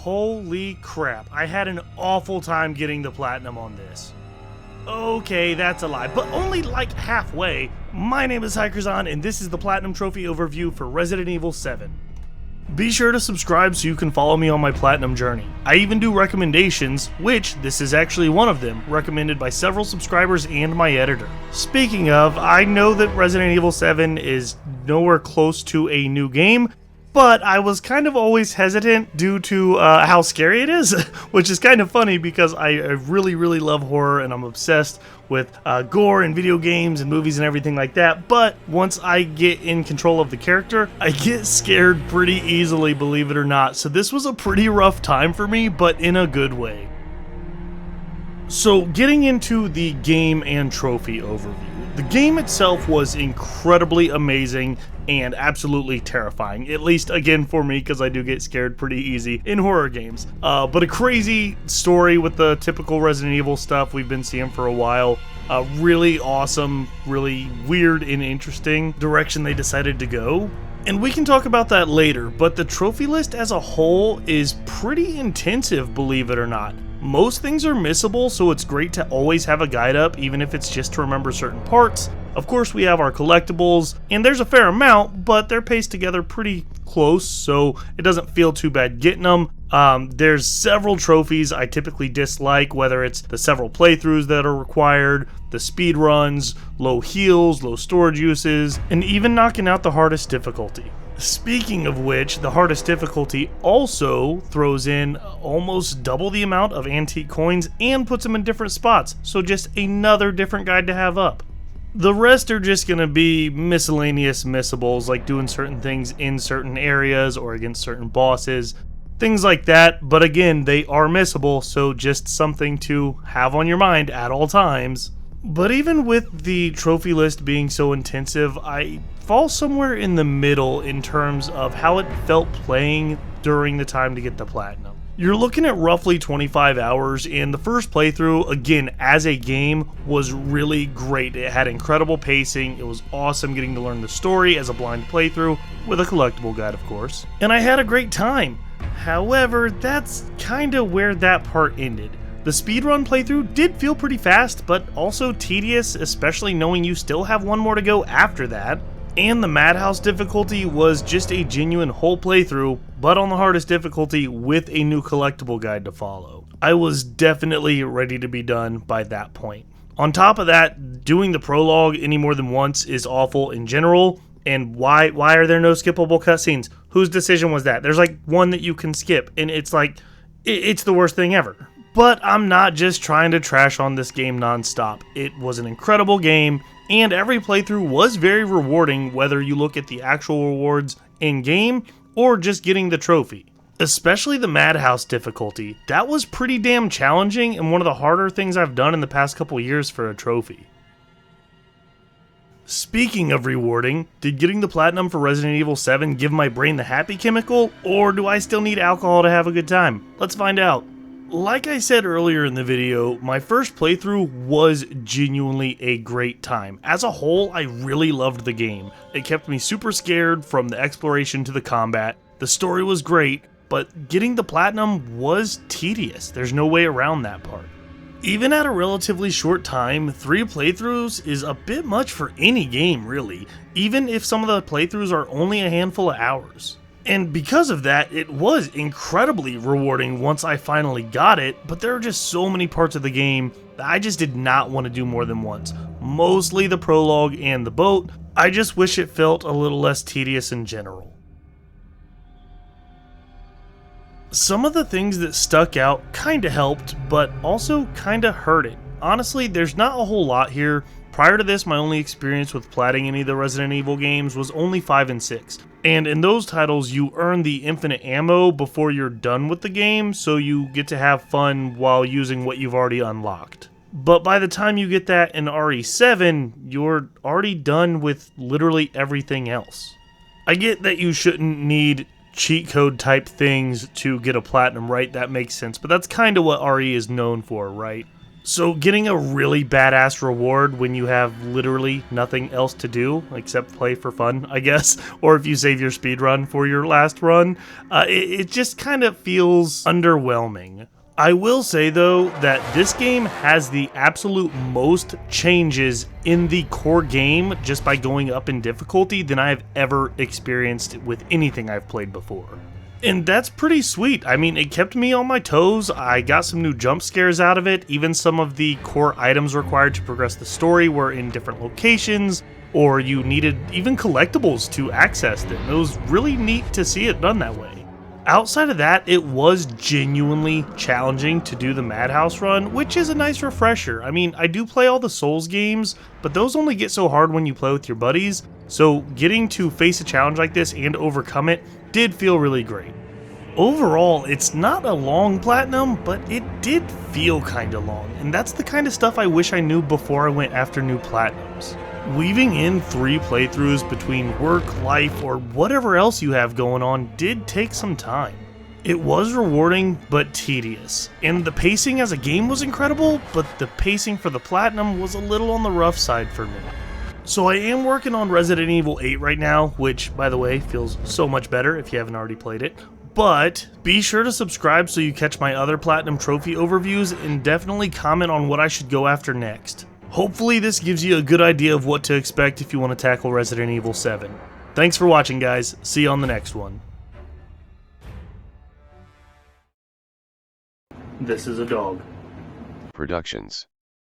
Holy crap, I had an awful time getting the platinum on this. Okay, that's a lie, but only like halfway. My name is Haikrazon, and this is the Platinum Trophy overview for Resident Evil 7. Be sure to subscribe so you can follow me on my platinum journey. I even do recommendations, which this is actually one of them, recommended by several subscribers and my editor. Speaking of, I know that Resident Evil 7 is nowhere close to a new game, but I was kind of always hesitant due to how scary it is, which is kind of funny because I really love horror and I'm obsessed with gore and video games and movies and everything like that. But once I get in control of the character, I get scared pretty easily, believe it or not. So this was a pretty rough time for me, but in a good way. So getting into the game and trophy overview. The game itself was incredibly amazing and absolutely terrifying, at least again for me because I do get scared pretty easy in horror games. But a crazy story with the typical Resident Evil stuff we've been seeing for a while. Really awesome, really weird and interesting direction they decided to go. And we can talk about that later, but the trophy list as a whole is pretty intensive, believe it or not. Most things are missable, so it's great to always have a guide up, even if it's just to remember certain parts. Of course, we have our collectibles, and there's a fair amount, but they're paced together pretty close, so it doesn't feel too bad getting them. There's several trophies I typically dislike, whether it's the several playthroughs that are required, the speed runs, low heals, low storage uses, and even knocking out the hardest difficulty. Speaking of which, the hardest difficulty also throws in almost double the amount of antique coins and puts them in different spots, so just another different guide to have up. The rest are just going to be miscellaneous missables, like doing certain things in certain areas or against certain bosses, things like that, but again, they are missable, so just something to have on your mind at all times. But even with the trophy list being so intensive, I fall somewhere in the middle in terms of how it felt playing during the time to get the platinum. You're looking at roughly 25 hours, and the first playthrough, again, as a game, was really great. It had incredible pacing, it was awesome getting to learn the story as a blind playthrough, with a collectible guide, of course. And I had a great time. However, that's kinda where that part ended. The speedrun playthrough did feel pretty fast, but also tedious, especially knowing you still have one more to go after that. And the Madhouse difficulty was just a genuine whole playthrough, but on the hardest difficulty with a new collectible guide to follow. I was definitely ready to be done by that point. On top of that, doing the prologue any more than once is awful in general. And why are there no skippable cutscenes? Whose decision was that? There's like one that you can skip, and it's like, it's the worst thing ever. But I'm not just trying to trash on this game nonstop. It was an incredible game, and every playthrough was very rewarding, whether you look at the actual rewards in-game or just getting the trophy. Especially the Madhouse difficulty. That was pretty damn challenging and one of the harder things I've done in the past couple years for a trophy. Speaking of rewarding, did getting the platinum for Resident Evil 7 give my brain the happy chemical, or do I still need alcohol to have a good time? Let's find out. Like I said earlier in the video, my first playthrough was genuinely a great time. As a whole, I really loved the game. It kept me super scared from the exploration to the combat. The story was great, but getting the platinum was tedious. There's no way around that part. Even at a relatively short time, 3 playthroughs is a bit much for any game really, even if some of the playthroughs are only a handful of hours. And because of that, it was incredibly rewarding once I finally got it, but there are just so many parts of the game that I just did not want to do more than once. Mostly the prologue and the boat. I just wish it felt a little less tedious in general. Some of the things that stuck out kinda helped, but also kinda hurt it. Honestly, there's not a whole lot here. Prior to this, my only experience with platting any of the Resident Evil games was only 5 and 6. And in those titles, you earn the infinite ammo before you're done with the game, so you get to have fun while using what you've already unlocked. But by the time you get that in RE7, you're already done with literally everything else. I get that you shouldn't need cheat code type things to get a platinum, right? That makes sense, but that's kind of what RE is known for, right? So getting a really badass reward when you have literally nothing else to do except play for fun, I guess, or if you save your speed run for your last run, it just kind of feels underwhelming. I will say though that this game has the absolute most changes in the core game just by going up in difficulty than I have ever experienced with anything I've played before. And that's pretty sweet. I mean, it kept me on my toes. I got some new jump scares out of it. Even some of the core items required to progress the story were in different locations, or you needed even collectibles to access them. It was really neat to see it done that way. Outside of that, it was genuinely challenging to do the Madhouse run, which is a nice refresher. I mean, I do play all the Souls games, but those only get so hard when you play with your buddies, so getting to face a challenge like this and overcome it did feel really great. Overall, it's not a long platinum, but it did feel kinda long, and that's the kind of stuff I wish I knew before I went after new platinums. Weaving in 3 playthroughs between work, life, or whatever else you have going on did take some time. It was rewarding, but tedious, and the pacing as a game was incredible, but the pacing for the platinum was a little on the rough side for me. So I am working on Resident Evil 8 right now, which, by the way, feels so much better if you haven't already played it. But be sure to subscribe so you catch my other Platinum Trophy overviews, and definitely comment on what I should go after next. Hopefully this gives you a good idea of what to expect if you want to tackle Resident Evil 7. Thanks for watching, guys. See you on the next one. This is a dog. Productions.